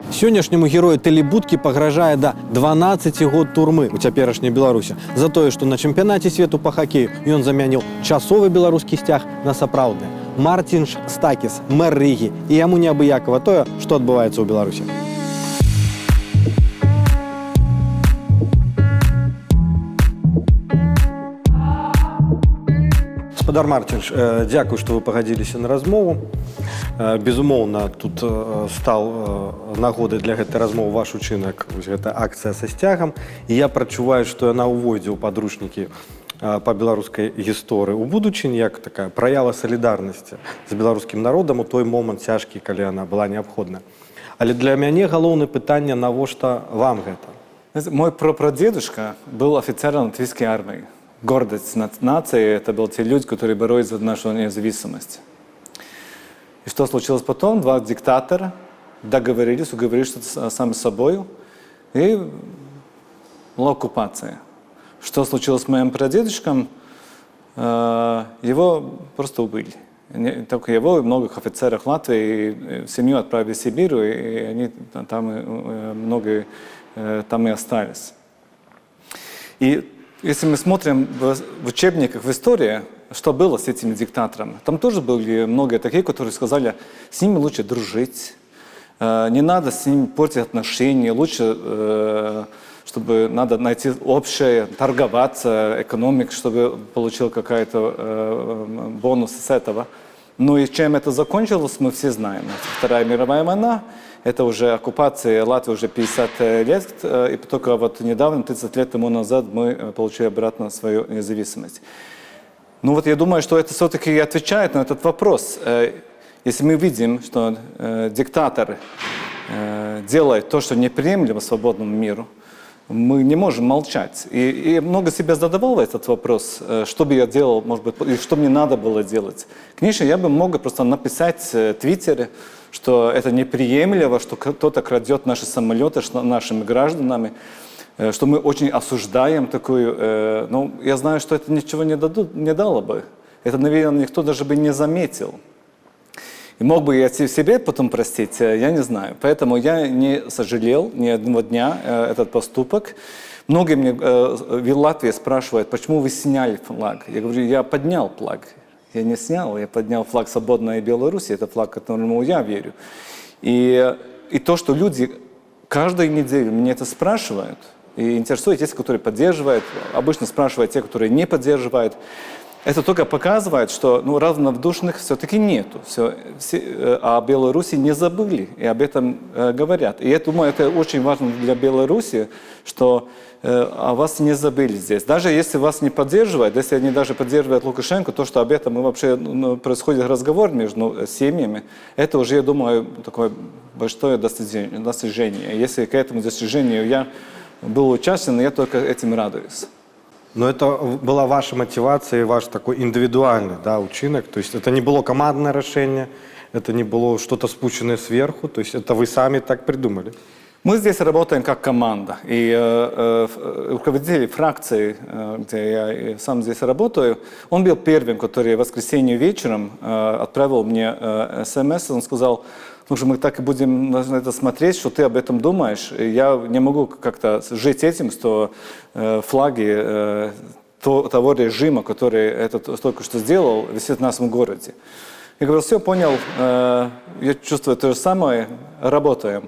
Сённяшняму герою тэлебудкі пагражае да 12 год турмы у цяперашняй Беларусі за тое, што на чэмпіянаце свету па хакею ён замяніў часовы беларускі сцяг на сапраўдны. Мартин Стакіс, мэр Рігі, і яму неабыякава тое, што адбываецца ў Беларусі. Гаспадар Мартинш, дзякую, што вы пагадзіліся на размову. Безумоўна, тут стал нагодай для гэтай размовы ваш учынак, гэта акцыя са сцягам. І я прачуваю, што яна ўвойдзе ў падручнікі па беларускай гісторыі ў будучыні, як такая праява салідарнасці з беларускім народам у той момант цяжкі, калі яна была неабходна. Але для мяне галоўнае пытанне, навошта вам гэта? Мой прапрадедушка был офицером латвийской армии. Гордость нации, это были те люди, которые боролись за нашу независимость. И что случилось потом? Два диктатора договорились, уговорились сами с собой, и была оккупация. Что случилось с моим прадедушком? Его просто убили. Не только его, и многих офицеров Латвии, семью отправили в Сибирь, и они там многие там и остались. И если мы смотрим в учебниках в истории, что было с этими диктаторами, там тоже были многие такие, которые сказали, с ними лучше дружить, не надо с ними портить отношения, лучше, чтобы надо найти общее, торговаться, экономик, чтобы получил какой-то бонус с этого. Ну и чем это закончилось, мы все знаем. Вторая мировая война, это уже оккупация Латвии уже 50 лет, и только вот недавно, 30 лет тому назад, мы получили обратно свою независимость. Ну вот я думаю, что это все-таки отвечает на этот вопрос. Если мы видим, что диктатор делает то, что неприемлемо свободному миру, мы не можем молчать. И много себе задавал этот вопрос, что бы я делал, может быть, и что мне надо было делать. Конечно, я бы мог просто написать в Твиттере, что это неприемлемо, что кто-то крадет наши самолеты нашими гражданами, что мы очень осуждаем такую... Ну, я знаю, что это ничего не дало бы. Это, наверное, никто даже бы не заметил. И мог бы я себе потом простить, я не знаю. Поэтому я не сожалел ни одного дня этот поступок. Многие мне в Латвии спрашивают, почему вы сняли флаг? Я говорю, я поднял флаг. Я не снял, я поднял флаг свободной Беларуси, это флаг, которому я верю. И то, что люди каждую неделю мне это спрашивают, и интересуют те, которые поддерживают, обычно спрашивают те, которые не поддерживают, это только показывает, что равнодушных все-таки нету. О Беларуси не забыли, и об этом говорят. И я думаю, это очень важно для Беларуси, что о вас не забыли здесь. Даже если вас не поддерживают, если они даже поддерживают Лукашенко, то, что об этом вообще происходит разговор между семьями, это уже, я думаю, такое большое достижение. Если к этому достижению я был участен, я только этим радуюсь. Но это была ваша мотивация, ваш такой индивидуальный, да, учинок. То есть это не было командное решение, это не было что-то спущенное сверху. То есть это вы сами так придумали. Мы здесь работаем как команда. И руководитель фракции, где я сам здесь работаю, он был первым, который в воскресенье вечером отправил мне смс. Он сказал, слушай, мы так и будем на это смотреть, что ты об этом думаешь. Я не могу как-то жить этим, что флаги того режима, который это только что сделал, висит в нашем городе. Я говорю, все, понял, я чувствую то же самое, работаем.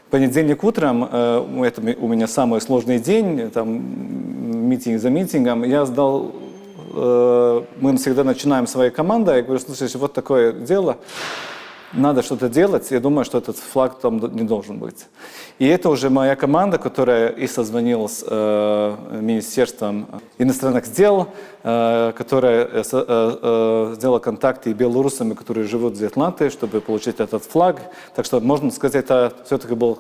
Понедельник утром, это у меня самый сложный день, там митинг за митингом, я сдал, мы всегда начинаем своей командой, я говорю, слушай, вот такое дело, надо что-то делать, я думаю, что этот флаг там не должен быть. И это уже моя команда, которая и созвонила с Министерством иностранных дел, которая сделала контакты и белорусами, которые живут здесь в Латвии, чтобы получить этот флаг. Так что, можно сказать, это все-таки был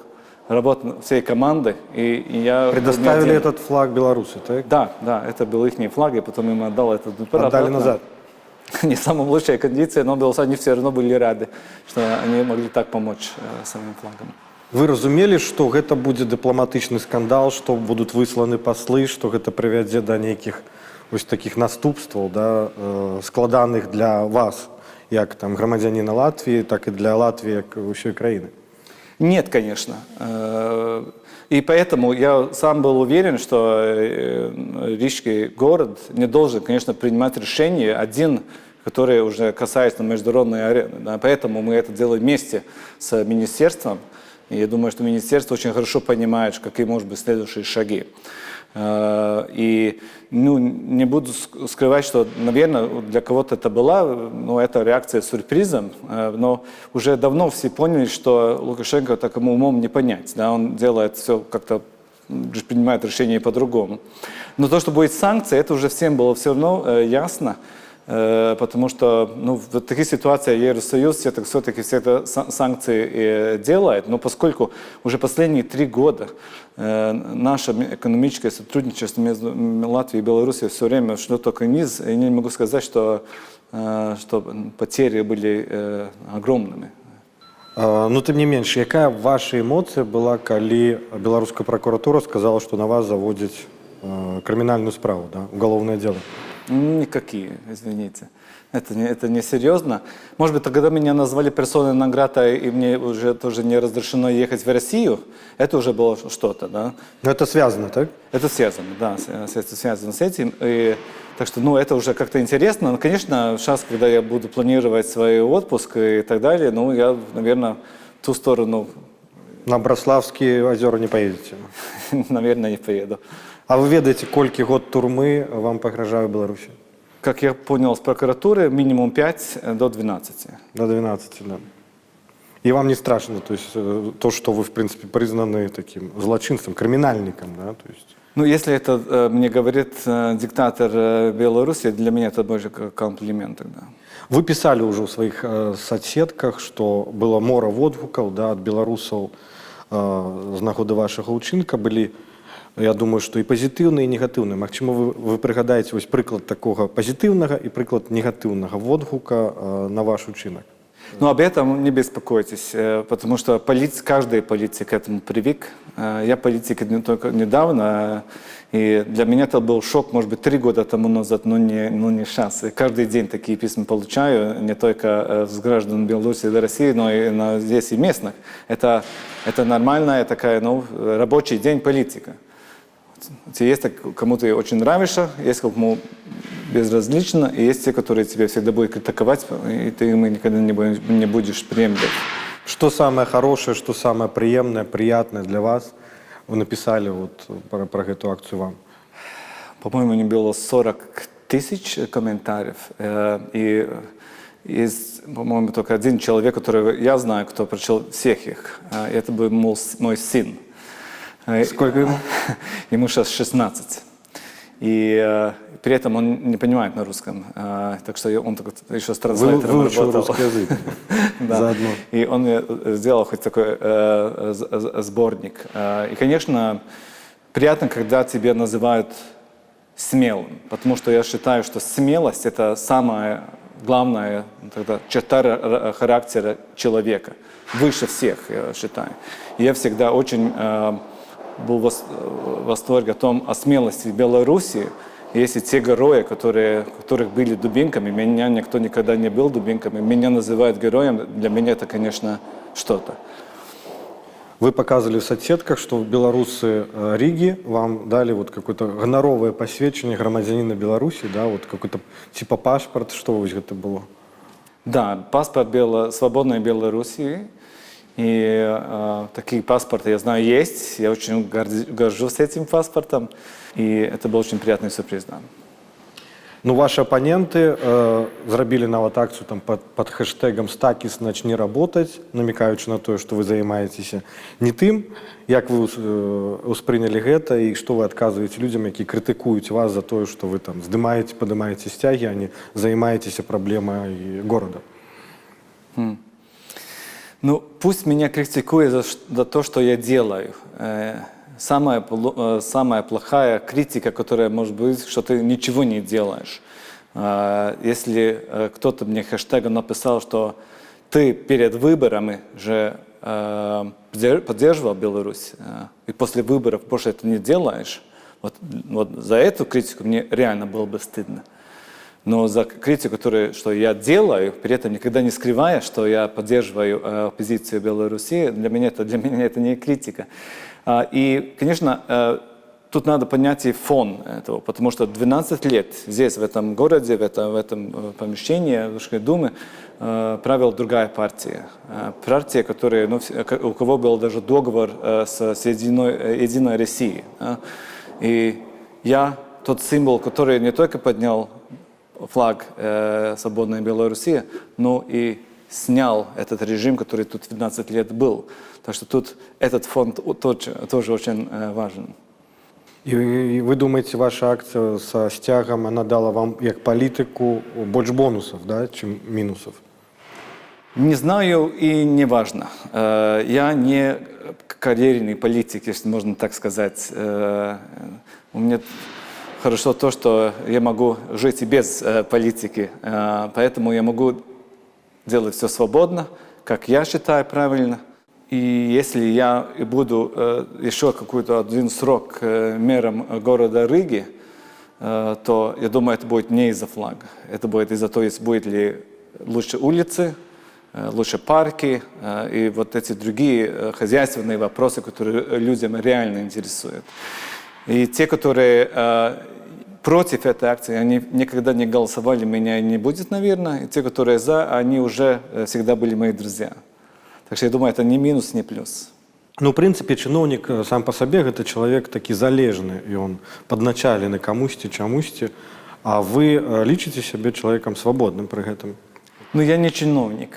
работа всей команды. И я предоставили этот флаг Беларуси, так? Да, это был их флаг, и потом им отдал этот отдали назад. Не в самой лучшей кондиции, но они все равно были рады, что они могли так помочь самим флагом. Вы разумелі, што гэта будзе дыпламатычны скандал, што будуць высланы паслы, што гэта прывядзе да нейкіх вось такіх наступстваў, да, складаных для вас, як там грамадзяніна Латвіі, так і для Латвіі, як усёй краіны? Нет, конечно. И поэтому я сам был уверен, что Рижский город не должен, конечно, принимать решение один, которые уже касаются международной арены. Да. Поэтому мы это делаем вместе с министерством. И я думаю, что министерство очень хорошо понимает, какие могут быть следующие шаги. И не буду скрывать, что, наверное, для кого-то это была, это реакция сюрпризом, но уже давно все поняли, что Лукашенко такому умом не понять. Да, он делает все как-то, принимает решения по-другому. Но то, что будет санкции, это уже всем было все равно ясно. Потому что в таких ситуациях Евросоюз все-таки все это санкции делает, но поскольку уже последние 3 года наше экономическое сотрудничество между Латвией и Белоруссией все время шло только вниз, я не могу сказать, что потери были огромными. Ну, тым не менш, якая ваша эмоцыя была, калі беларуская прокуратура сказала, что на вас заводзяць крымінальную справу, да, уголовное дело? Никакие, извините. Это не серьезно. Может быть, когда меня назвали персоной нон грата, и мне уже тоже не разрешено ехать в Россию, это уже было что-то, да? Но это связано, так? Это связано, да, это связано с этим. И, так что, это уже как-то интересно. Но, конечно, сейчас, когда я буду планировать свой отпуск и так далее, я, наверное, в ту сторону... На Браславские озера не поедете? Наверное, не поеду. А вы ведаете, колькі год турмы вам пагражае Беларусі? Как я понял с прокуратуры, минимум 5 до 12. До 12, да. И вам не страшно, то есть то, что вы, в принципе, признаны таким злочинцем, криминальником, да? То есть... Если это мне говорит диктатор Беларуси, для меня это больше комплимент тогда. Вы писали уже в своих соцсетках, что было мора водгукаў, да, от беларусаў з нагоды вашага ўчынка былі, я думаю, что и позитивные, и негативные. Магчыма, вы пригадаете вось прыклад такого позитивного и прыклад негативного водгука на ваш учинок? Об этом не беспокойтесь, потому что каждый политик к этому привык. Я политик только недавно, и для меня это был шок, может быть, 3 года тому назад, но не сейчас. И каждый день такие письма получаю, не только с граждан Беларуси и России, но и здесь и местных. Это нормальная такая, рабочий день политика. Есть кому ты очень нравишься, есть кому безразлично, и есть те, которые тебе всегда будут критиковать, и ты им никогда не будешь приемлять. Что самое хорошее, что самое приятное для вас? Вы написали про эту акцию вам. По-моему, не было 40 000 комментариев. И есть, по-моему, только один человек, которого я знаю, кто прочел всех их. И это был мой сын. Сколько ему? Ему сейчас 16. И при этом он не понимает на русском. Так что он еще с транслейтером выучил работал. русский язык заодно. И он сделал хоть такой сборник. И, конечно, приятно, когда тебя называют смелым. Потому что я считаю, что смелость – это самая главная черта характера человека. Выше всех, я считаю. И я всегда очень... был в восторге о смелости Беларуси. Если те герои, которых были дубинками, меня никто никогда не был дубинками, меня называют героем, для меня это, конечно, что-то. Вы показывали в соцсетках, что белорусы Риги вам дали какое-то гоноровое посвящение громадянина Беларуси, да, какой-то типа паспорт, что это было? Да, паспорт свободной Белоруссии. И такие паспорты, я знаю, есть. Я очень горжусь этим паспортом. И это был очень приятный сюрприз, да. Ваши оппоненты зрабілі нават акцию под хэштегом «Стакис начни работать», намекаючи на то, что вы занимаетесь не тем, как вы успрыняли это, и что вы отказываете людям, которые критикуют вас за то, что вы здымаете, поднимаете стяги, а не занимаетесь проблемой города. Пусть меня критикуют за то, что я делаю. Самая плохая критика, которая может быть, что ты ничего не делаешь. Если кто-то мне хэштегом написал, что ты перед выборами же поддерживал Беларусь, и после выборов больше это не делаешь, вот за эту критику мне реально было бы стыдно. Но за критику, что я делаю, при этом никогда не скрывая, что я поддерживаю позицию Беларуси, для меня это не критика. И, конечно, тут надо понять и фон этого, потому что 12 лет здесь, в этом городе, в этом помещении Русской Думы правила другая партия. Партия, которая, у кого был даже договор с Единой Россией. И я тот символ, который не только поднял флаг свободной Беларуси, но и снял этот режим, который тут 12 лет был. Так что тут этот фонд тоже очень важен. І ви думаєте, ваша акція з стягом, вона дала вам, як політику, більше бонусів, да, чим мінусів? Не знаю и не важно. Я не карьерный политик, если можно так сказать. У меня хорошо то, что я могу жить и без политики, поэтому я могу делать все свободно, как я считаю правильно. И если я буду еще какой-то один срок мэром города Риги, то я думаю, это будет не из-за флага. Это будет из-за того, будет ли лучше улицы, лучше парки и вот эти другие хозяйственные вопросы, которые людям реально интересуют. И те, которые против этой акции, они никогда не голосовали, меня не будет, наверное. И те, которые за, они уже всегда были мои друзья. Так что я думаю, это не минус, не плюс. Ну, в принципе, чиновник сам по себе – это человек таки залежный, и он подначаленный комусь-то, чомусь-то. А вы личите себе человеком свободным при этом? Ну, я не чиновник.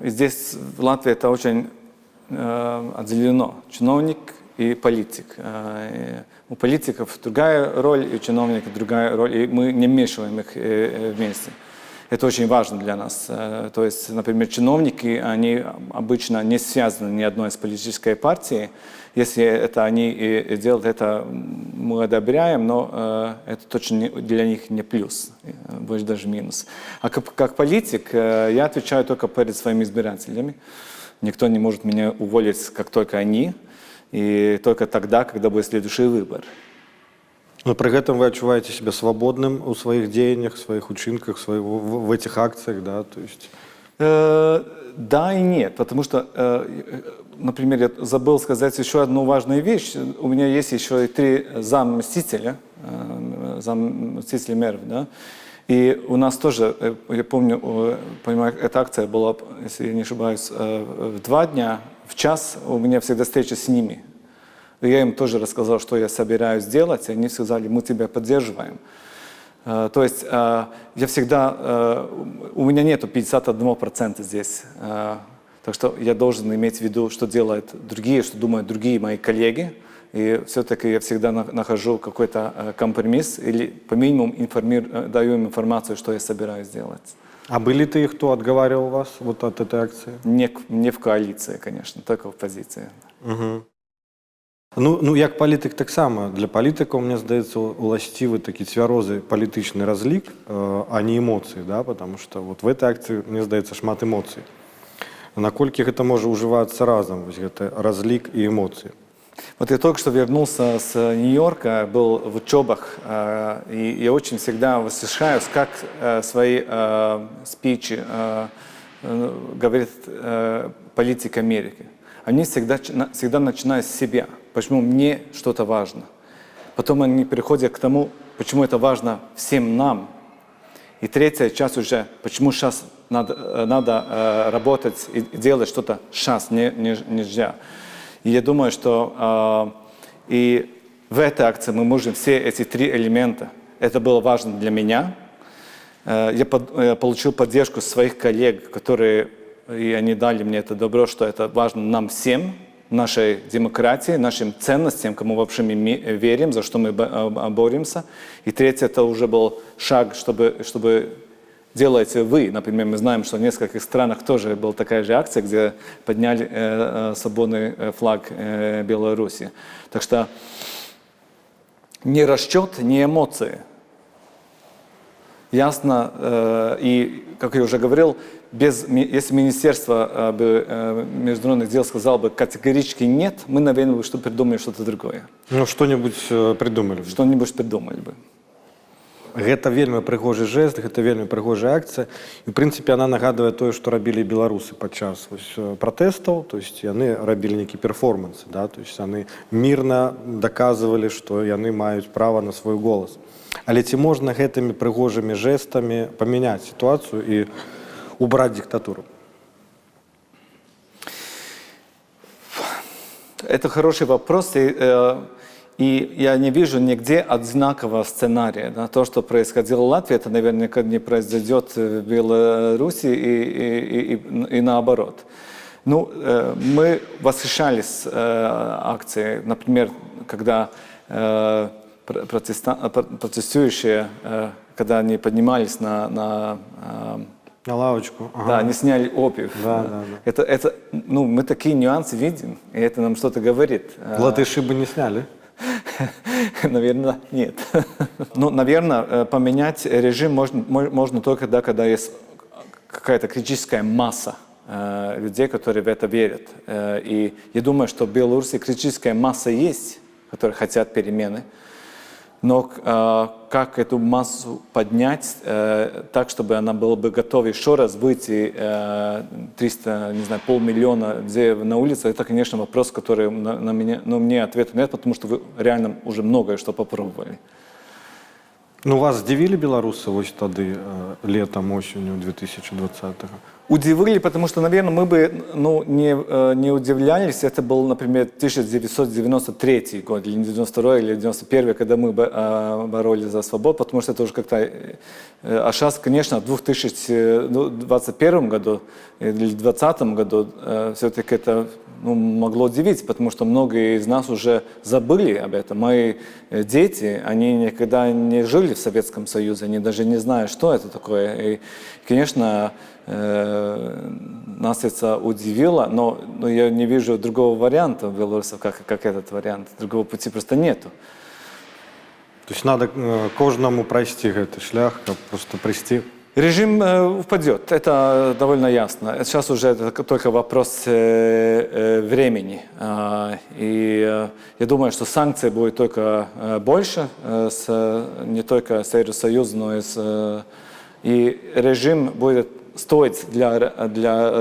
И здесь в Латвии это очень отделено. Чиновник и политик. У политиков другая роль, и у чиновников другая роль, и мы не вмешиваем их вместе. Это очень важно для нас. То есть, например, чиновники, они обычно не связаны ни одной с политической партией. Если это они и делают, это мы одобряем, но это точно для них не плюс, больше даже минус. А как политик я отвечаю только перед своими избирателями. Никто не может меня уволить, как только они, и только тогда, когда будет следующий выбор. Но при этом вы отчуваете себя свободным у своих деяниях, своих учинках, в этих акциях, да, то есть? Да и нет, потому что, например, я забыл сказать еще одну важную вещь. У меня есть еще и 3 заммстителя мэров, да. И у нас тоже, я помню, понимаю, эта акция была, если я не ошибаюсь, в 2 дня, в час у меня всегда встреча с ними. И я им тоже рассказал, что я собираюсь делать, и они сказали, мы тебя поддерживаем. То есть я всегда, у меня нету 51% здесь, так что я должен иметь в виду, что делают другие, что думают другие мои коллеги, и все-таки я всегда нахожу какой-то компромисс или по минимуму даю им информацию, что я собираюсь делать. А были те, кто отговаривал вас вот от этой акции? Не в коалиции, конечно, только в позиции. Угу. Ну, як політик так само. Для політика, мені здається, уластивий такий цвярозий політичний розлік, а не емоції, да? Потому что вот в этой акции, мне здається, шмат эмоций. Наколькі это может уживаться разом, это разлик и эмоции? Вот я только что вернулся с Нью-Йорка, был в учебах, и я очень всегда восхищаюсь, как свои спичи говорит политик Америки. Они всегда начинают с себя, почему мне что-то важно. Потом они переходят к тому, почему это важно всем нам. И 3-я часть уже, почему сейчас надо работать и делать что-то сейчас, нельзя. И я думаю, что и в этой акции мы можем все эти 3 элемента. Это было важно для меня. Я получил поддержку своих коллег, которые, и они дали мне это добро, что это важно нам всем, нашей демократии, нашим ценностям, кому вообще мы верим, за что мы боремся. И 3-й это уже был шаг, чтобы делаете вы. Например, мы знаем, что в нескольких странах тоже была такая же акция, где подняли свободный флаг Беларуси. Так что не расчет, не эмоции. Ясно, и, как я уже говорил, если Министерство международных дел сказало бы категорически нет, мы, наверное, придумали что-то другое. Ну, что-нибудь придумали бы. Что-нибудь придумали бы. Гэта вельмі прыгожы жэст, гэта вельмі прыгожая акцыя. І, в прынцыпе, яна нагадвае тое, што рабілі беларусы падчас пратэстаў. То есть яны рабілі нейкі перформанс, да? То есть яны мірна даказвалі, што яны маюць права на свой голас. Але ці можна гэтымі прыгожымі жэстамі памяняць сітуацыю і убраць диктатуру? Это хороший вопрос, и я не вижу нигде одинакового сценария. Да? То, что происходило в Латвии, это наверняка не произойдет в Беларуси и наоборот. Ну, мы восхищались акцией, например, когда протестующие, когда они поднимались на лавочку. Ага. Да, они сняли обувь. Да. Ну, мы такие нюансы видим, и это нам что-то говорит. Латыши бы не сняли? Наверное, нет. Ну, наверное, поменять режим можно только тогда, когда есть какая-то критическая масса людей, которые в это верят. И я думаю, что в Беларуси критическая масса есть, которые хотят перемены. Но как эту массу поднять так, чтобы она была бы готова еще раз выйти 300, не знаю, 500 000 людей на улицу, это, конечно, вопрос, который мне ответа нет, потому что вы реально уже многое что попробовали. Ну, вас здзівілі беларусы вось тады летом, осенью 2020-го? Удивили, потому что, наверное, мы бы не удивлялись. Это был, например, 1993 год, или 92 или 91, когда мы боролись за свободу, потому что это уже как-то... А сейчас, конечно, в 2021 году или 2020 году все-таки это могло удивить, потому что многие из нас уже забыли об этом. Мои дети, они никогда не жили в Советском Союзе, они даже не знают, что это такое. И, конечно, нас это удивило, но я не вижу другого варианта в Беларуси, как этот вариант. Другого пути просто нету. То есть надо кожному пройти этот шлях, просто прийти. Режим упадет, это довольно ясно. Сейчас уже это только вопрос времени. И я думаю, что санкций будет только больше, не только с Евросоюзом, но и режим будет стоить для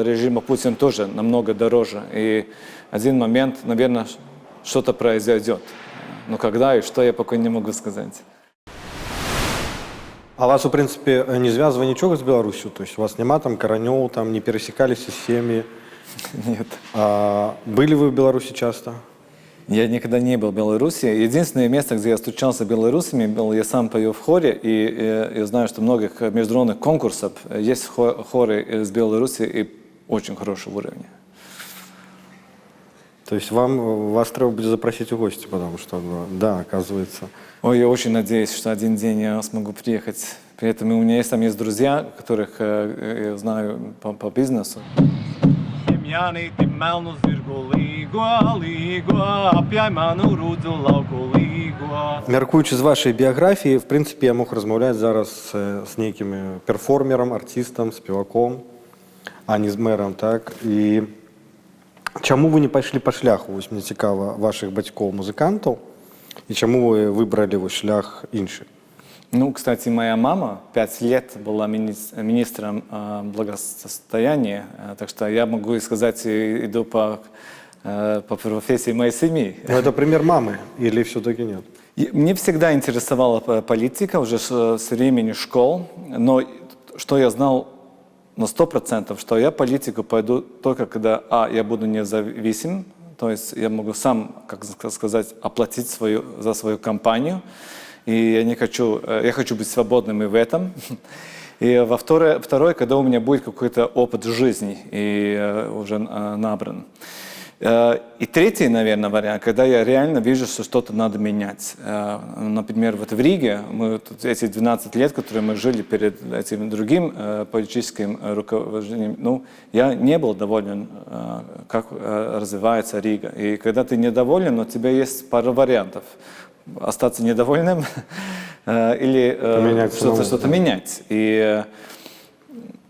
режима Путина тоже намного дороже. И один момент, наверное, что-то произойдет. Но когда и что, я пока не могу сказать. А вас, в принципе, не звязывае ничего с Беларусью? То есть у вас нема там коронёў, там не пересекались с семьи? Нет. А были вы в Беларуси часто? Я никогда не был в Беларуси. Единственное место, где я встречался с белорусами, я сам пою в хоре, и я знаю, что многих международных конкурсов есть хоры из Беларуси и очень хорошего уровня. То есть вас треба будет запросить в гости, потому что, да, оказывается... Ой, я очень надеюсь, что один день я смогу приехать. При этом у меня есть друзья, которых я знаю по бизнесу. Мяркуючы з вашай біяграфіі, в прынцыпе, я мог размаўляць зараз з нейкім перформерам, артыстам, спеваком, а не з мэрам, так? І чаму вы не пайшлі па шляху? Вось мне цікава вашых бацькоў-музыкантаў, и чему вы выбрали шлях инши? Ну, кстати, моя мама 5 лет была министром благосостояния, так что я могу сказать, иду по профессии моей семьи. Но это пример мамы или все-таки нет? Мне всегда интересовала политика уже с времени школ, но что я знал на 100%, что я в политику пойду только когда, я буду независим, то есть я могу сам, как сказать, оплатить за свою компанию. И я хочу быть свободным и в этом. И второе, когда у меня будет какой-то опыт жизни и уже набран. И третий, наверное, вариант, когда я реально вижу, что что-то надо менять. Например, вот в Риге, эти 12 лет, которые мы жили перед этим другим политическим руководителем, я не был доволен, как развивается Рига. И когда ты недоволен, у тебя есть пара вариантов. Остаться недовольным или что-то менять. И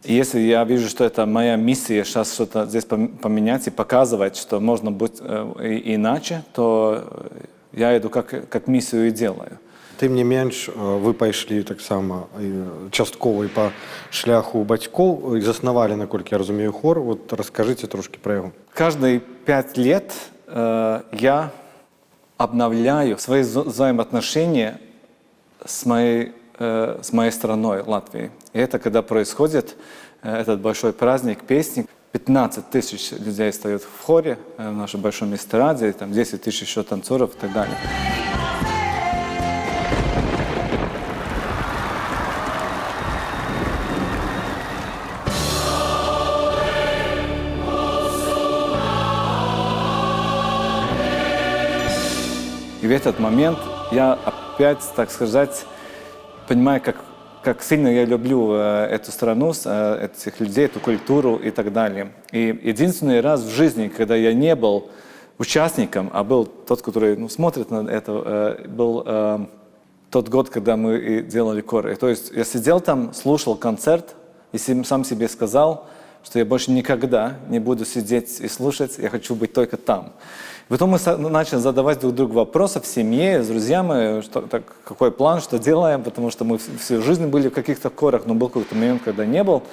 если я вижу, что это моя миссия сейчас что-то здесь поменять и показывать, что можно быть иначе, то я иду как миссию и делаю. тым не менш вы пайшлі таксама часткова і па шляху бацькоў і заснавалі, наколькі я разумею, хор. Вот расскажите трошки про яго. Каждые 5 лет я обновляю свои взаимоотношения с моей страной, Латвией. И это когда происходит этот большой праздник песни. 15 тысяч людей стоят в хоре в нашем большом эстраде, там 10 тысяч еще танцоров и так далее. И в этот момент я опять, так сказать, понимаю, как сильно я люблю эту страну, этих людей, эту культуру и так далее. И единственный раз в жизни, когда я не был участником, а был тот, который смотрит на это, был тот год, когда мы делали хор. И, то есть я сидел там, слушал концерт и сам себе сказал, что я больше никогда не буду сидеть и слушать, я хочу быть только там. Потом мы начали задавать друг другу вопросы в семье, с друзьями, какой план, что делаем, потому что мы всю жизнь были в каких-то хорах, но был какой-то момент, когда не был.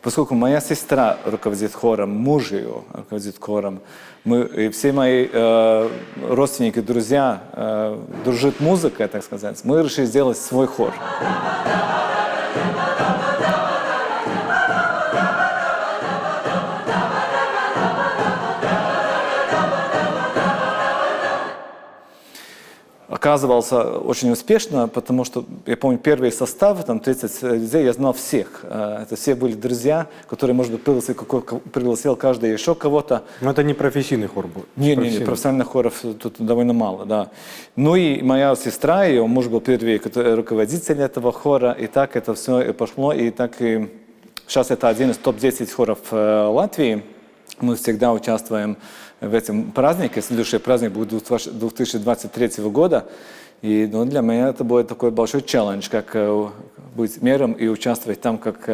Поскольку моя сестра руководит хором, муж ее руководит хором, и все мои родственники, друзья, дружит музыка, так сказать, мы решили сделать свой хор. Оказывался очень успешно, потому что, я помню, первый состав, там 30 людей, я знал всех. Это все были друзья, которые, может быть, пригласил каждый еще кого-то. Но это не профессийный хор был? Не, профессиональных хоров тут довольно мало, да. Ну и моя сестра, ее муж был первый руководитель этого хора, и так это все пошло, и так и сейчас это один из топ-10 хоров Латвии. Мы всегда участвуем в этом празднике. Следующий праздник будет 2023 года. И для меня это будет такой большой челлендж, как быть мером и участвовать там как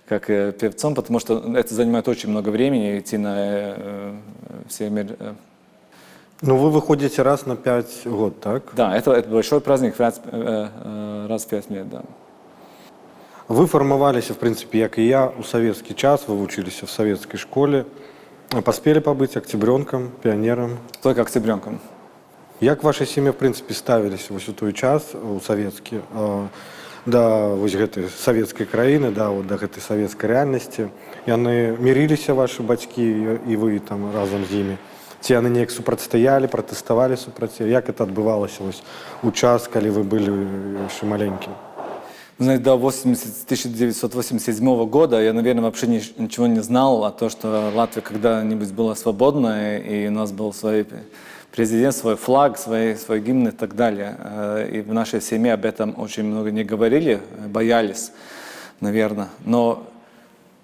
певцом, потому что это занимает очень много времени, идти на все мир. Ну, вы выходите раз на 5 год, так? Да, это большой праздник раз в 5 лет, да. Вы формоваліся, в принципе, як і я, у советский час, вы учились в советской школе. Поспели побыть октябренком, пионером? Только октябренком. Як вашей семье, в принципе, ставились вось у той час, у советскі, да вось гэтай советской краіны, да, вот, да гэтай советской реальности? Яны мириліся, ваши бацькі, и вы там разом з імі? Ці яны неяк супрацьстаялі, пратэставалі супраць? Як это адбывалася вось у час, калі вы были яшчэ маленьким? Знаете, до 1987 года я, наверное, вообще ничего не знал о том, что Латвия когда-нибудь была свободной, и у нас был свой президент, свой флаг, свой гимн и так далее. И в нашей семье об этом очень много не говорили, боялись, наверное. Но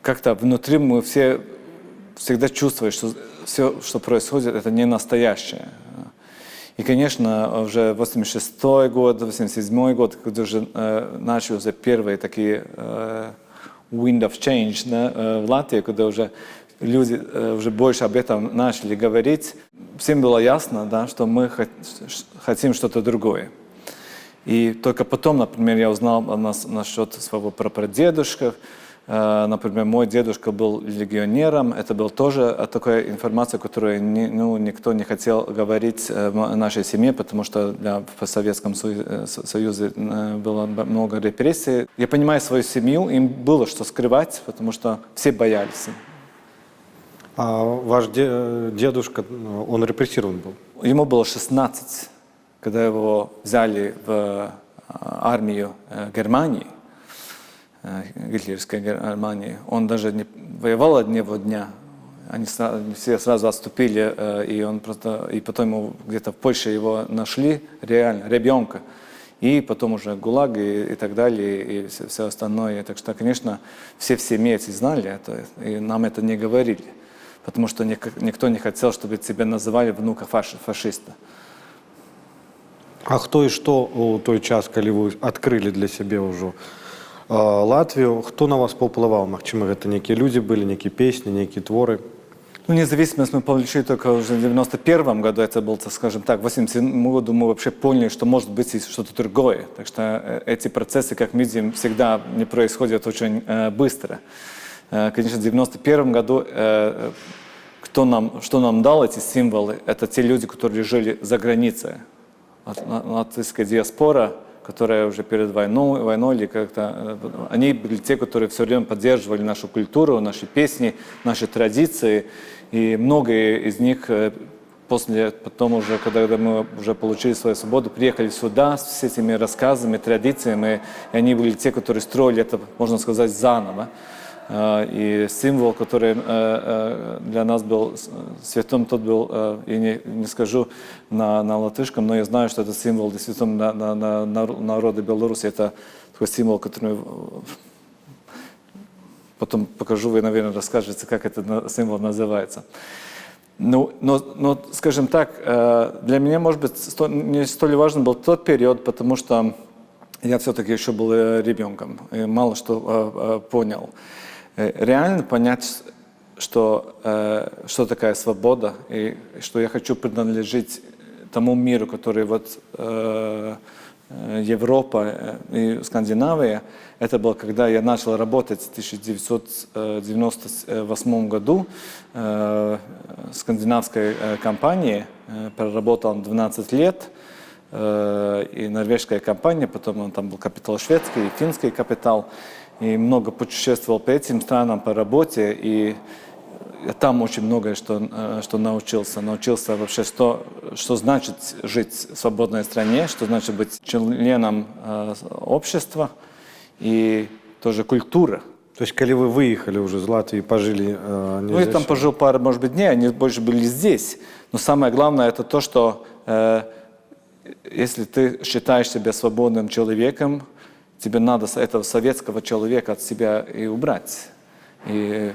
как-то внутри мы все всегда чувствуем, что все, что происходит, это не настоящее. И, конечно, уже 86-й год, 87-й год, когда уже начались первые такие wind of change, да, в Латвии, когда уже люди уже больше об этом начали говорить, всем было ясно, да, что мы хотим что-то другое. И только потом, например, я узнал насчет своего прапрадедушка. Например, мой дедушка был легионером. Это была тоже такая информация, которую никто не хотел говорить в нашей семье, потому что в Советском Союзе было много репрессий. Я понимаю свою семью, им было что скрывать, потому что все боялись. А ваш дедушка, он репрессирован был? Ему было 16, когда его взяли в армию Германии. Гитлеровской Германии. Он даже не воевал одного дня. Они все сразу отступили, и потом его где-то в Польше его нашли, реально, ребенка. И потом уже ГУЛАГ и так далее, и все остальное. Так что, конечно, все в семье эти знали это, и нам это не говорили. Потому что никто не хотел, чтобы тебя называли внука фашиста. А хто і што у той час, калі вы адкрылі для сябе ўжо Латвію, хто на вас паўплываў? Магчыма, гэта нейкія людзі былі, нейкія песні, нейкія творы? Ну, независимость мы получили только уже в 91 году, это был, скажем так, в 87 году мы вообще поняли, что может быть и что-то другое. Так что эти процессы, как мы видим, всегда не происходят очень быстро. Конечно, в 91 году что нам дал эти символы, это те люди, которые жили за границей. Латвийская диаспора, которая уже перед войной или как-то, они были те, которые все время поддерживали нашу культуру, наши песни, наши традиции. И многие из них потом уже, когда мы уже получили свою свободу, приехали сюда с этими рассказами, традициями, и они были те, которые строили это, можно сказать, заново. И символ, который для нас был святым, тот был, я не скажу на латышском, но я знаю, что это символ действительно народа Беларуси. Это такой символ, который потом покажу, вы, наверное, расскажете, как этот символ называется. Но, скажем так, для меня, может быть, не столь важен был тот период, потому что я все-таки еще был ребенком и мало что понял. Реально понять, что такая свобода, и что я хочу принадлежать тому миру, который вот Европа и Скандинавия, это было, когда я начал работать в 1998 году в скандинавской компании, проработал 12 лет, и норвежская компания, потом там был капитал шведский и финский капитал, и много путешествовал по этим странам по работе, и я там очень многое что научился. Научился вообще, что значит жить в свободной стране, что значит быть членом общества и тоже культура. То есть, когда вы выехали уже из Латвии, пожили... Ну, я там пожил пару, может быть, дней, они больше были здесь. Но самое главное, это то, что если ты считаешь себя свободным человеком, тебе надо этого советского человека от себя и убрать. И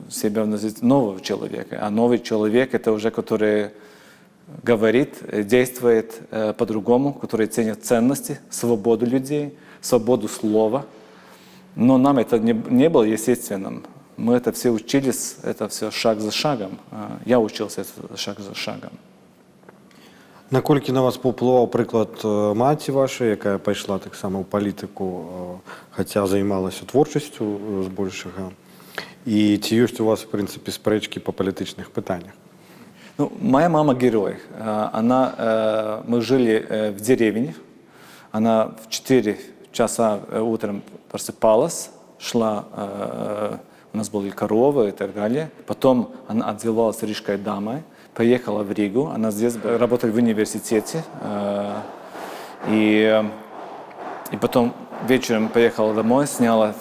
себя называть нового человека. А новый человек – это уже, который говорит, действует по-другому, который ценит ценности, свободу людей, свободу слова. Но нам это не было естественным. Мы это все учились, это все шаг за шагом. Я учился это шаг за шагом. Наколькі на вас паўплываў прыклад маці вашай, якая пайшла таксама ў палітыку, хаця займалася творчасцю збольшага, і ці ёсць у вас, в прынцыпе, спрэчкі па палітычных пытаннях? Ну, моя мама герой. Мы жили в деревне. Она в 4 часа утром просыпалась, шла, у нас были коровы и так далее. Потом она одевалась рижской дамой, поехала в Ригу. Она здесь работала в университете. И потом вечером поехала домой, сняла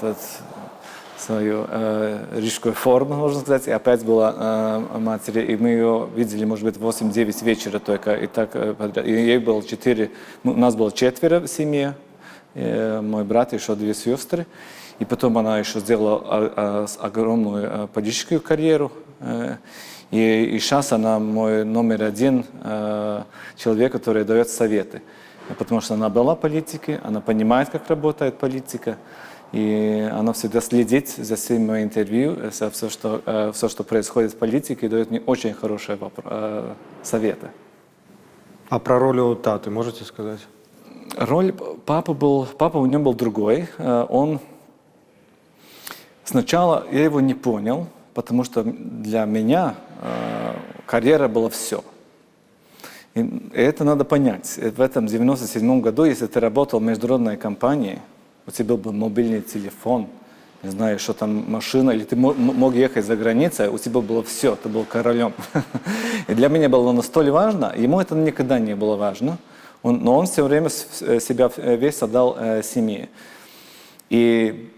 свою рижскую форму, можно сказать, и опять была матери. И мы ее видели, может быть, в 8-9 вечера только. И так подряд. И ей было 4, у нас было 4 в семье. Мой брат и еще 2 сестры. И потом она еще сделала огромную политическую карьеру. И сейчас она мой номер 1 человек, который дает советы. Потому что она была в политике, она понимает, как работает политика. И она всегда следит за всеми моими интервью, за все, что происходит в политике, и дает мне очень хорошие советы. А про роль у таты можете сказать? Роль папа у него был другой. Он сначала я его не понял, потому что для меня карьера была все. И это надо понять. В этом 97 году, если ты работал в международной компании, у тебя был мобильный телефон, не знаю, что там машина, или ты мог ехать за границей, у тебя было все, ты был королем. И для меня было настолько важно, ему это никогда не было важно, но он все время себя весь отдал семье. И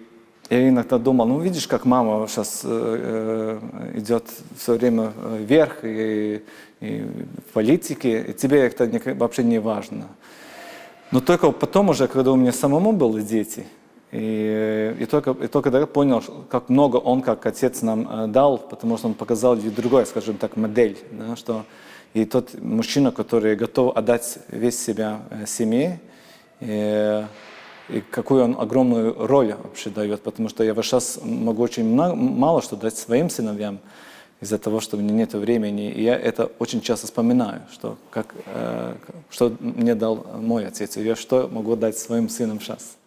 я иногда думал, ну видишь, как мама сейчас идет все время вверх и в политике, и тебе это вообще не важно. Но только потом уже, когда у меня самому были дети, и только тогда понял, как много он, как отец, нам дал, потому что он показал другой, скажем так, модель, да, что и тот мужчина, который готов отдать весь себя семье, и какую он огромную роль вообще дает, потому что я сейчас могу очень мало что дать своим сыновьям из-за того, что у меня нет времени, и я это очень часто вспоминаю, что, что мне дал мой отец, и я что могу дать своим сынам сейчас.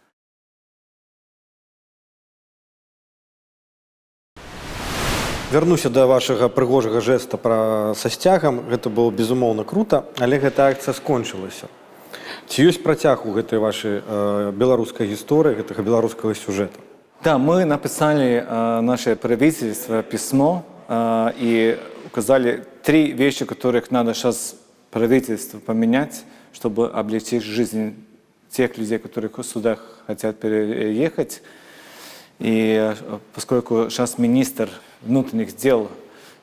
Вярнуся да вашага прыгожага жэста са сцягам. Гэта было безумоўна крута, але гэта акцыя скончылася. Ці ёсць працяг у гэтай вашай беларускай гісторыі, гэтага беларускага сюжэта? Да, мы написали наше правительство письмо и указали 3 вещи, которых надо сейчас правительству поменять, чтобы облегчить жизнь тех людей, которые сюда хотят переехать. И поскольку сейчас министр внутренних дел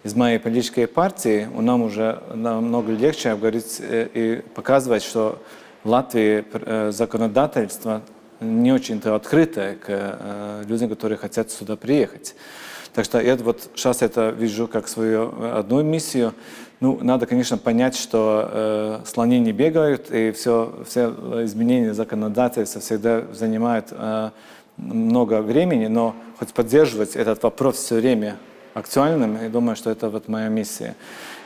из моей политической партии, нам уже намного легче говорить и показывать, что в Латвии законодательство не очень-то открытое к людям, которые хотят сюда приехать. Так что я вот сейчас это вижу как свою одну миссию. Ну, надо, конечно, понять, что слоны не бегают, и все изменения законодательства всегда занимают много времени, но хоть поддерживать этот вопрос все время актуальным, я думаю, что это вот моя миссия.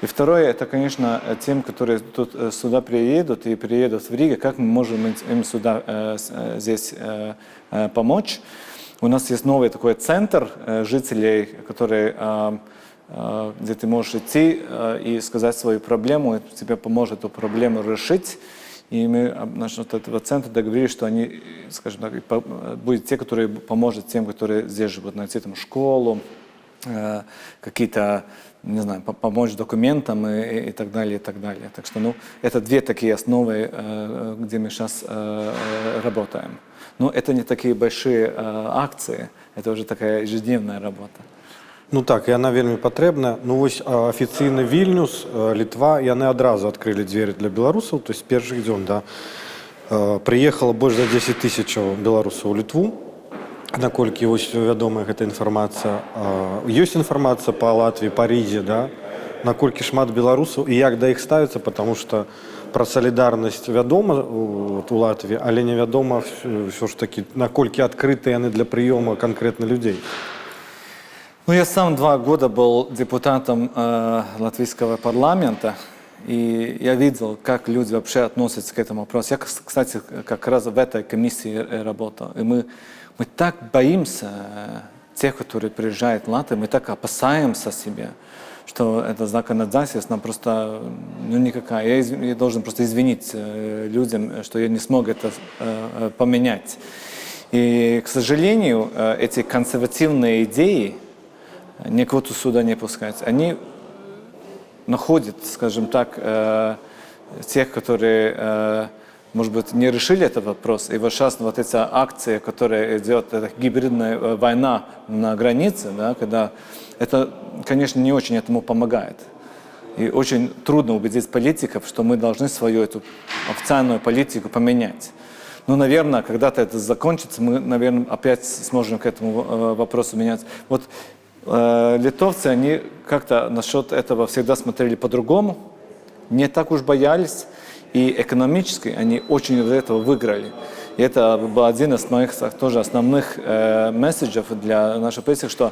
И второе, это, конечно, тем, которые тут сюда приедут и приедут в Ригу, как мы можем им сюда здесь помочь. У нас есть новый такой центр жителей, который, где ты можешь идти и сказать свою проблему, и тебе поможет эту проблему решить. И мы насчет этого центра договорились, что они, скажем так, будут те, которые поможет тем, которые здесь живут, найти там школу, какие-то, не знаю, помочь документам и так далее, и так далее. Так что, ну, это 2 такие основы, где мы сейчас работаем. Но это не такие большие акции, это уже такая ежедневная работа. Ну так, яна вельмі патрэбная. Ну вось афіцыйны Вільнюс, Літва, яны адразу адкрылі дзверы для беларусаў, то есть першых дзён, да. Прыехала больш за 10 000 беларусаў у Літву. Наколькі вось вядомая гэта інфармацыя. Ёсць інфармацыя па Латвіі, па Різе, да? Наколькі шмат беларусаў і як да іх ставіцца, потому что пра салідарнасць вядома у Латвіі, але невядома ўсё ж такі, наколькі адкрыты яны для прыёму канкрэтна людзей. Ну, я сам 2 года был депутатом латвийского парламента, и я видел, как люди вообще относятся к этому вопросу. Я, кстати, как раз в этой комиссии работал. И мы так боимся тех, которые приезжают в Латвию, мы так опасаемся себя, что это законодательство нам просто никакая. Я должен просто извинить людям, что я не смог это поменять. И, к сожалению, эти консервативные идеи, никого сюда не пускать. Они находят, скажем так, тех, которые, может быть, не решили этот вопрос. И вот сейчас вот эта акция, которая идет, это гибридная война на границе, да, когда это, конечно, не очень этому помогает. И очень трудно убедить политиков, что мы должны свою эту официальную политику поменять. Ну, наверное, когда-то это закончится, мы, наверное, опять сможем к этому вопросу меняться. Вот литовцы, они как-то насчет этого всегда смотрели по-другому, не так уж боялись, и экономически они очень из этого выиграли. И это был один из моих тоже основных месседжев для нашей прессы, что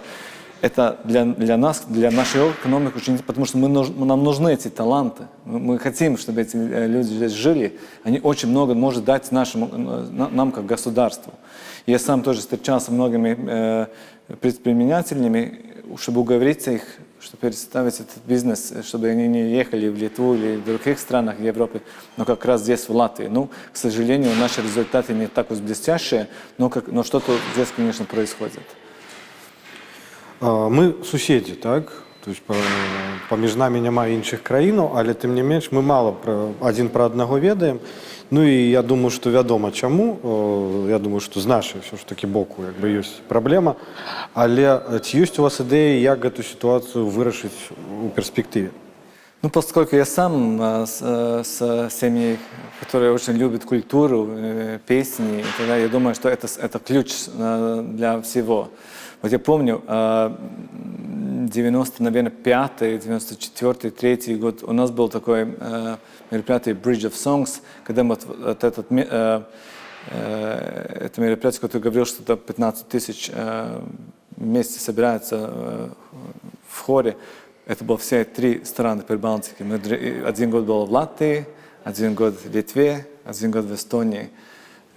это для нас, для нашей экономики очень, потому что нам нужны эти таланты. Мы хотим, чтобы эти люди здесь жили. Они очень много могут дать нам как государству. Я сам тоже встречался с многими предпринимателями, чтобы уговорить их, чтобы переставить этот бизнес, чтобы они не ехали в Литву или в других странах Европы, но как раз здесь, в Латвии. Ну, к сожалению, наши результаты не так уж блестящие, но что-то здесь, конечно, происходит. Мы суседзі, так? То есть паміж намі няма іншых краінаў, але тым не менш мы мала адзін пра аднаго ведаем. Ну і я думаю, што вядома чаму. Я думаю, што з нашай ўсё ж такі боку як бы ёсць праблема. Але ці ёсць у вас ідэі, як гэту сітуацыю вырашыць у перспектыве? Ну, поскольку я сам с семьей, которые очень любят культуру, песни, тогда я думаю, что это ключ для всего. Вот я помню, 95-й, 94-й, 93-й год у нас был такой мероприятие Bridge of Songs, когда мы вот этот это мероприятие, которое говорил, что это 15 тысяч вместе собираются в хоре. Это было все 3 страны Прибалтики. Мы 1 год был в Латвии, 1 год в Литве, 1 год в Эстонии.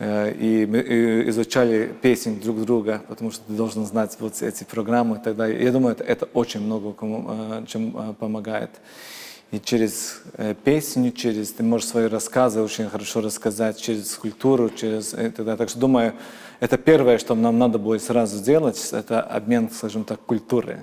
И мы изучали песни друг друга, потому что ты должен знать вот эти программы и так далее. Я думаю, это очень много чем помогает. И через песню, ты можешь свои рассказы очень хорошо рассказать, через культуру, через это. Так что думаю, это первое, что нам надо будет сразу сделать, это обмен, скажем так, культурой.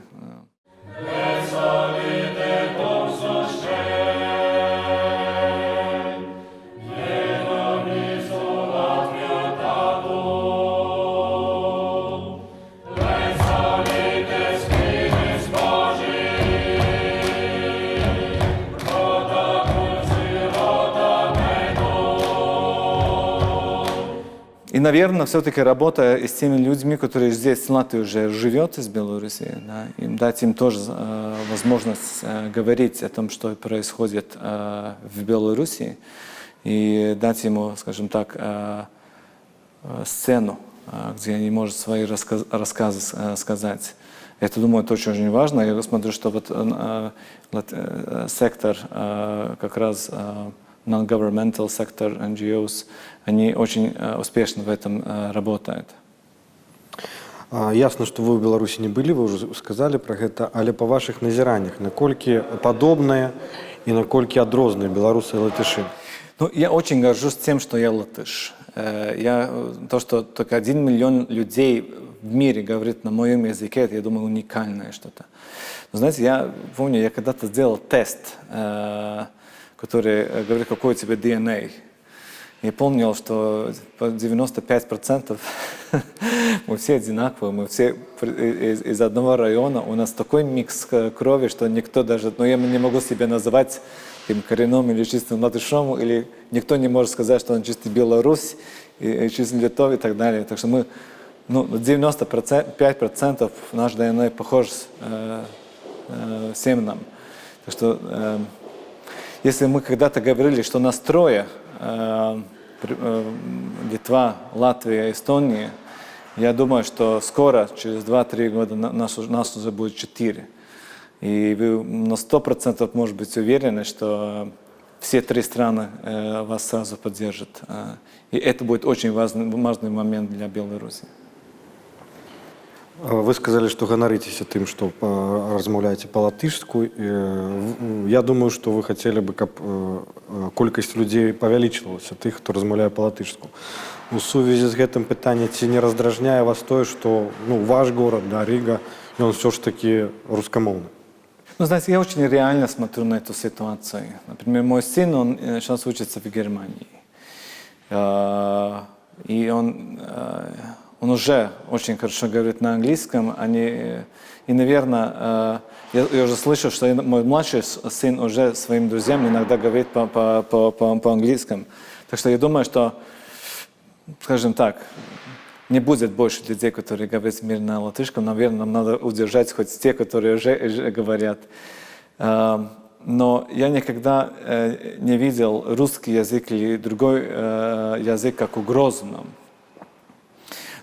И, наверное, все-таки работа с теми людьми, которые здесь в Латвии уже живет из Беларуси, да, им дать им тоже возможность говорить о том, что происходит в Беларуси, и дать ему, скажем так, сцену, где они могут свои рассказы сказать. Это, думаю, тоже очень важно. Я смотрю, что вот сектор как раз non-governmental сектор, NGOs, они очень успешно в этом работают. Ясно, что вы в Беларуси не были, вы уже сказали про это, але по ваших назираннях, наколькі подобные и наколькі адрозныя белорусы и латыши? Ну, я очень горжусь тем, что я латыш. То, что только 1 миллион людей в мире говорит на моем языке, это, я думаю, уникальное что-то. Но, знаете, я помню, я когда-то сделал тест, который говорит, какой у тебя DNA. Я помнил, что 95% мы все одинаковые, мы все из одного района, у нас такой микс крови, что никто даже, ну я не могу себя называть коренным или чистым латышом, или никто не может сказать, что он чистый Беларусь, и чистый Литов и так далее. Так что мы, 95% наш ДНК похож всем нам. Так что если мы когда-то говорили, что нас 3, Литва, Латвия, Эстония, я думаю, что скоро, через 2-3 года, нас уже будет 4. И вы на 100% может быть уверены, что все 3 страны вас сразу поддержат. И это будет очень важный момент для Беларуси. Вы сказали, что ганаритесь тем, что размаўляете по-латышску. Я думаю, что вы хотели бы, каб колькасць людей павялічвалася, тых, хто размаўляе по-латышску. У сувязі з гэтым пытанне, ці не раздражняе вас тое, что ваш город, да, Рига, он все ж таки русскомовный? Ну, знаете, я очень реально смотрю на эту ситуацию. Например, мой сын, он сейчас учится в Германии. И он уже очень хорошо говорит на английском. И, наверное, я уже слышу, что мой младший сын уже своим друзьям иногда говорит по-английскому. Так что я думаю, что, скажем так, не будет больше людей, которые говорят в мире на латышском. Наверное, нам надо удержать хоть те, которые уже говорят. Но я никогда не видел русский язык или другой язык как угрозу нам.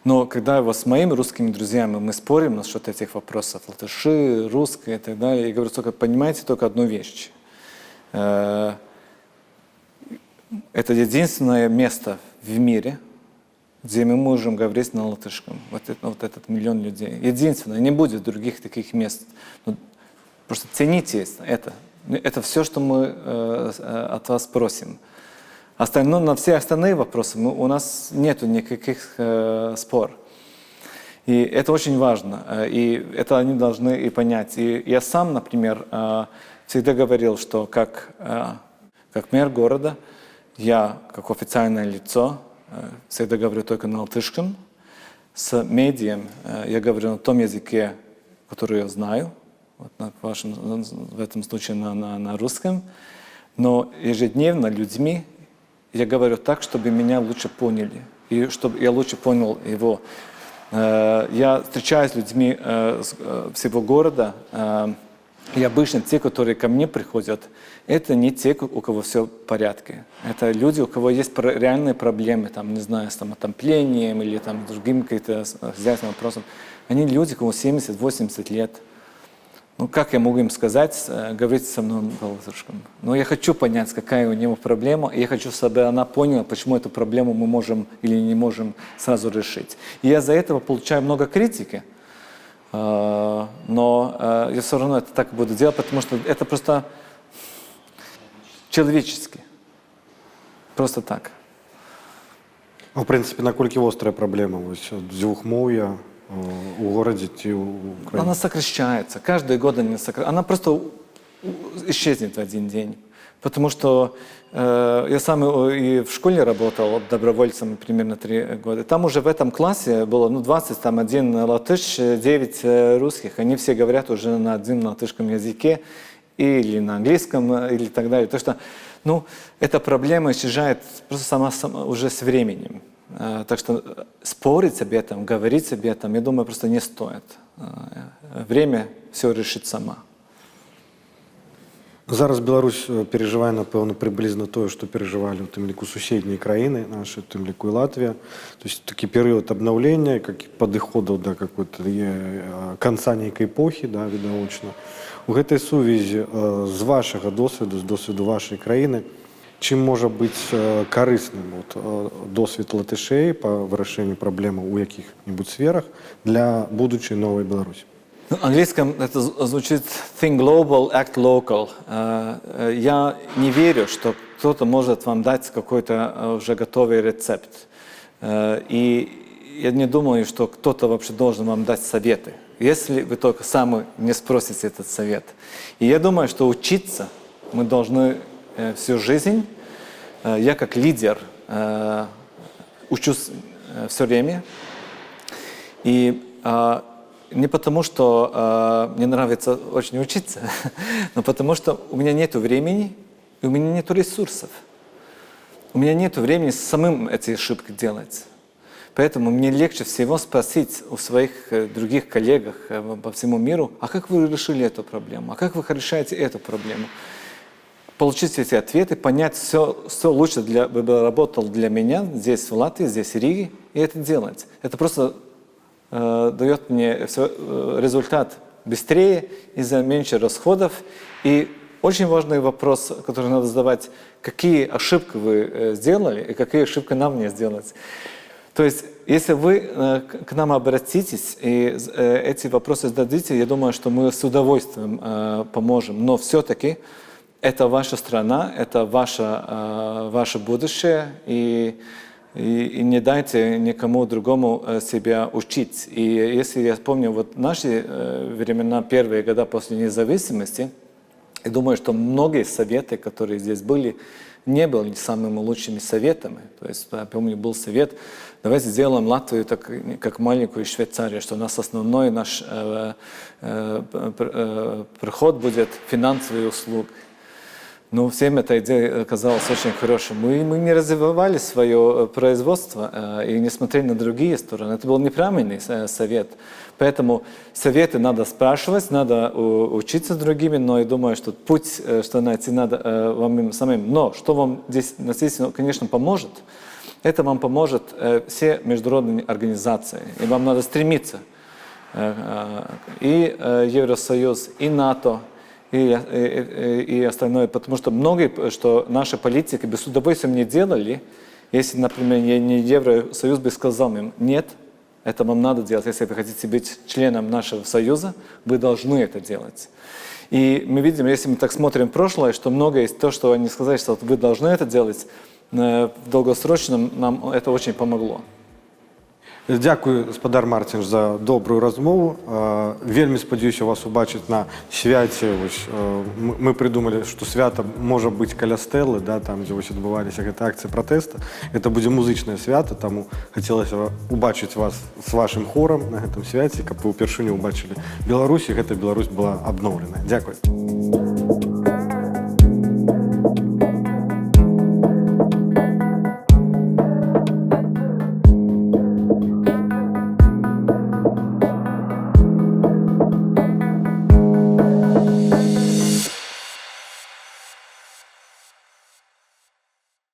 Но когда с моими русскими друзьями мы спорим насчет этих вопросов, латыши, русские и так далее, я говорю, только понимаете только одну вещь. Это единственное место в мире, где мы можем говорить на латышском. Вот этот 1 миллион людей. Единственное, не будет других таких мест. Просто цените это. Это все, что мы от вас просим. На все остальные вопросы у нас нет никаких спор. И это очень важно. И это они должны и понять. И я сам, например, всегда говорил, что как мэр города, я, как официальное лицо, всегда говорю только на латышском. С медием я говорю на том языке, который я знаю, в этом случае на русском. Но ежедневно людьми я говорю так, чтобы меня лучше поняли, и чтобы я лучше понял его. Я встречаюсь с людьми всего города, И обычно те, которые ко мне приходят, это не те, у кого все в порядке. Это люди, у кого есть реальные проблемы, там, не знаю, с там, отоплением или там, другим каким-то хозяйственным вопросом. Они люди, у кого 70-80 лет. Ну, как я могу им сказать, говорите со мной по-латышскому? Но я хочу понять, какая у него проблема, и я хочу, чтобы она поняла, почему эту проблему мы можем или не можем сразу решить. И я за этого получаю много критики, но я все равно это так буду делать, потому что это просто человечески. Просто так. А в принципе, наколькі острая проблема ось двухмов'я у городе и у Украины? Она сокращается. Каждый год она просто исчезнет в один день. Потому что я сам и в школе работал добровольцем примерно 3 года. Там уже в этом классе было 21 латыш, 9 русских. Они все говорят уже на одном латышском языке или на английском, или так далее. То что, эта проблема исчезает просто сама уже с временем. Так что спорить об этом, говорить об этом, я думаю, просто не стоит. Время все решит сама. Зараз Беларусь переживае, напэўна, прыблізна тое, што перажывалі у тым ліку суседнія краіны нашы, у тым ліку і Латвія. То есть такі перыяд абнаўлення, как падыходаў да какой-то канца нейкай эпохі, да, відавочна. У гэтай сувязі з вашага досведу, з досведу вашай краіны, чым можа быць карысным досвед латышэй па вырашэнню праблемаў у якіх-небудзь сферах для будучай новай Беларусі? На английском это звучит think global, act local. Я не верю, что кто-то может вам дать какой-то уже готовый рецепт. И я не думаю, что кто-то вообще должен вам дать советы, если вы только сами не спросите этот совет. И я думаю, что учиться мы должны всю жизнь. Я как лидер учусь все время. И не потому, что мне нравится очень учиться, но потому, что у меня нет времени и у меня нет ресурсов. У меня нет времени самим эти ошибки делать. Поэтому мне легче всего спросить у своих других коллег по всему миру, а как вы решили эту проблему, а как вы решаете эту проблему. Получить эти ответы, понять, все лучше бы работало для меня здесь, в Латвии, здесь, в Риге, и это делать. Это просто дает мне результат быстрее, из-за меньше расходов. И очень важный вопрос, который надо задавать, какие ошибки вы сделали и какие ошибки нам не сделать. То есть, если вы к нам обратитесь и эти вопросы зададите, я думаю, что мы с удовольствием поможем. Но все-таки это ваша страна, это ваше будущее, и не дайте никому другому себя учить. И если я помню вот наши времена, первые годы после независимости, я думаю, что многие советы, которые здесь были, не были самыми лучшими советами. То есть, я помню, был совет, давайте сделаем Латвию так, как маленькую Швейцарию, что у нас основной наш приход будет финансовые услуги. Но всем эта идея казалась очень хорошей. Мы не развивали свое производство и не смотрели на другие стороны. Это был неправильный совет. Поэтому советы надо спрашивать, надо учиться с другими, но я думаю, что путь, что найти надо вам самим. Но что вам здесь, конечно, поможет, это вам поможет все международные организации. И вам надо стремиться. И Евросоюз, и НАТО, и остальное, потому что многие, что наши политики бы с удовольствием не делали, если, например, не Евросоюз бы сказал им, нет, это вам надо делать, если вы хотите быть членом нашего союза, вы должны это делать. И мы видим, если мы так смотрим в прошлое, что многое из того, что они сказали, что вы должны это делать, в долгосрочном нам это очень помогло. Дякую, гаспадар Марцінш, за добрую размову. Вельмі спадзяюся вас убачыць на свяце. Мы придумали, что свято можа быць каля стэлы, да, там, дзе адбываліся гэта акцыя пратэста. Это будзе музычнае свято, таму хацелася убачыць вас з вашым хорам на гэтым свяце, каб вы ўпершыню убачылі Беларусь, і гэта Беларусь была абноўленая. Дякую.